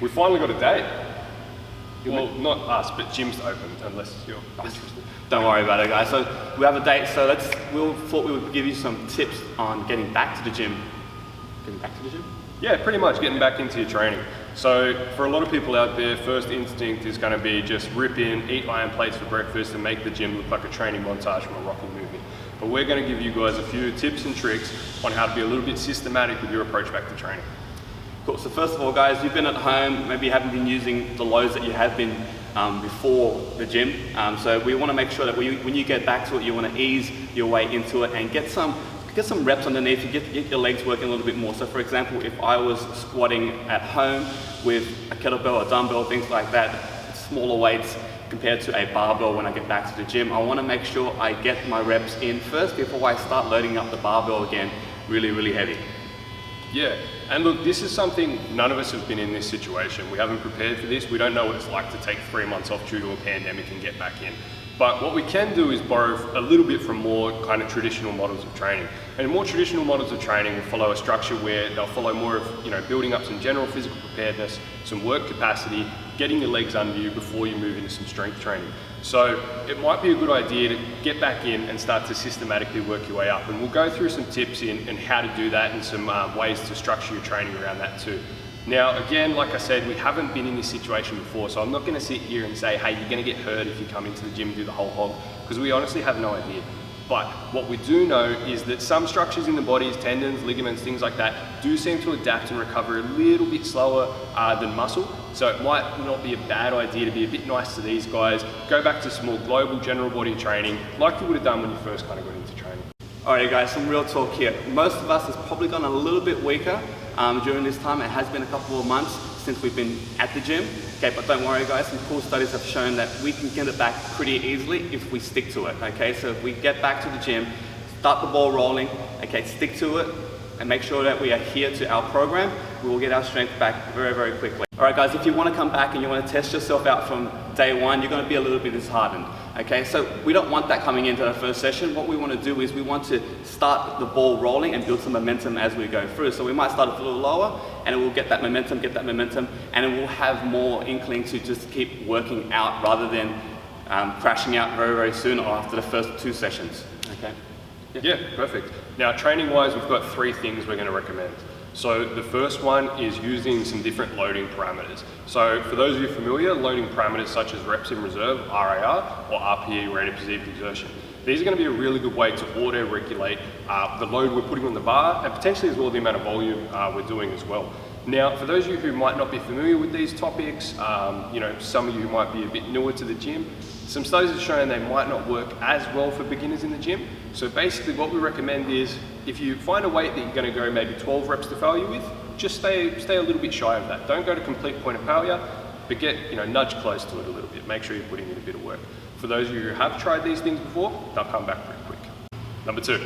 We finally got a date. Well, not us, but gym's open, unless you're interested. Don't worry about it, guys. So we have a date, so we thought we would give you some tips on getting back to the gym. Getting back to the gym? Yeah, pretty much getting back into your training. So for a lot of people out there, first instinct is going to be just rip in, eat iron plates for breakfast and make the gym look like a training montage from a Rocky movie. But we're going to give you guys a few tips and tricks on how to be a little bit systematic with your approach back to training. Cool. So first of all, guys, you've been at home, maybe you haven't been using the loads that you have been before the gym. So we want to make sure that when you get back to it, you want to ease your way into it and get some reps underneath, you get your legs working a little bit more. So for example, if I was squatting at home with a kettlebell, a dumbbell, things like that, smaller weights compared to a barbell when I get back to the gym, I want to make sure I get my reps in first before I start loading up the barbell again really, really heavy. Yeah, and look, this is something, none of us have been in this situation. We haven't prepared for this. We don't know what it's like to take 3 months off due to a pandemic and get back in. But what we can do is borrow a little bit from more kind of traditional models of training. And more traditional models of training will follow a structure where they'll follow more of, building up some general physical preparedness, some work capacity, getting your legs under you before you move into some strength training. So it might be a good idea to get back in and start to systematically work your way up. And we'll go through some tips in how to do that and some ways to structure your training around that too. Now, again, like I said, we haven't been in this situation before, so I'm not going to sit here and say, hey, you're going to get hurt if you come into the gym and do the whole hog, because we honestly have no idea. But what we do know is that some structures in the body, tendons, ligaments, things like that, do seem to adapt and recover a little bit slower than muscle. So it might not be a bad idea to be a bit nice to these guys, go back to some more global general body training, like you would have done when you first kind of got into training. Alright guys, some real talk here. Most of us has probably gone a little bit weaker during this time. It has been a couple of months since we've been at the gym. Okay, but don't worry guys, some cool studies have shown that we can get it back pretty easily if we stick to it. Okay, so if we get back to the gym, start the ball rolling, okay, stick to it, and make sure that we adhere to our program, we will get our strength back very, very quickly. Alright guys, if you want to come back and you want to test yourself out from day one, you're going to be a little bit disheartened. Okay, so we don't want that coming into the first session. What we want to do is we want to start the ball rolling and build some momentum as we go through. So we might start a little lower and it will get that momentum, and it will have more inkling to just keep working out rather than crashing out very, very soon or after the first 2 sessions. Okay. Yeah, perfect. Now, training-wise, we've got 3 things we're going to recommend. So the first one is using some different loading parameters. So for those of you familiar, loading parameters such as reps in reserve, RAR, or RPE, rate of perceived exertion. These are going to be a really good way to auto-regulate the load we're putting on the bar and potentially as well the amount of volume we're doing as well. Now, for those of you who might not be familiar with these topics, some of you who might be a bit newer to the gym, some studies have shown they might not work as well for beginners in the gym. So basically what we recommend is if you find a weight that you're going to go maybe 12 reps to failure with, just stay a little bit shy of that. Don't go to complete point of failure, but get, nudge close to it a little bit. Make sure you're putting in a bit of work. For those of you who have tried these things before, they'll come back pretty quick. Number 2.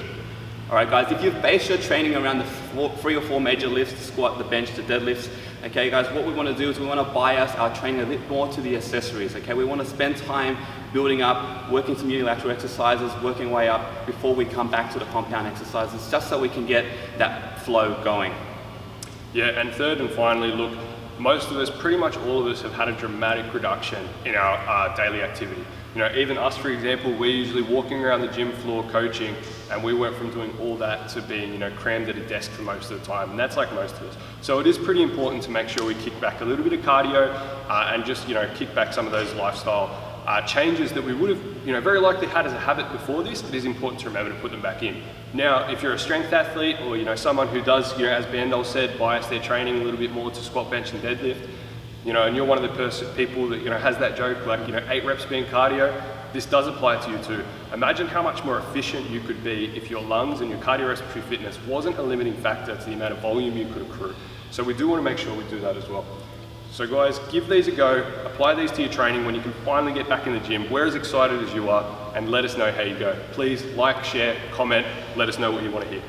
Alright guys, if you've based your training around the 3 or 4 major lifts, the squat, the bench, the deadlifts, okay guys, what we want to do is we want to bias our training a bit more to the accessories, okay? We want to spend time building up, working some unilateral exercises, working way up before we come back to the compound exercises, just so we can get that flow going. Yeah, and third and finally, look, most of us, pretty much all of us, have had a dramatic reduction in our daily activity. Even us, for example, we're usually walking around the gym floor coaching, and we went from doing all that to being, crammed at a desk for most of the time, and that's like most of us. So it is pretty important to make sure we kick back a little bit of cardio and just, kick back some of those lifestyle changes that we would have, very likely had as a habit before this. It is important to remember to put them back in. Now, if you're a strength athlete or, someone who does, as Bandoll said, bias their training a little bit more to squat, bench, and deadlift, and you're one of the people that, has that joke, like, 8 reps being cardio, this does apply to you too. Imagine how much more efficient you could be if your lungs and your cardiorespiratory fitness wasn't a limiting factor to the amount of volume you could accrue. So we do want to make sure we do that as well. So guys, give these a go, apply these to your training when you can finally get back in the gym. We're as excited as you are, and let us know how you go. Please like, share, comment, let us know what you want to hear.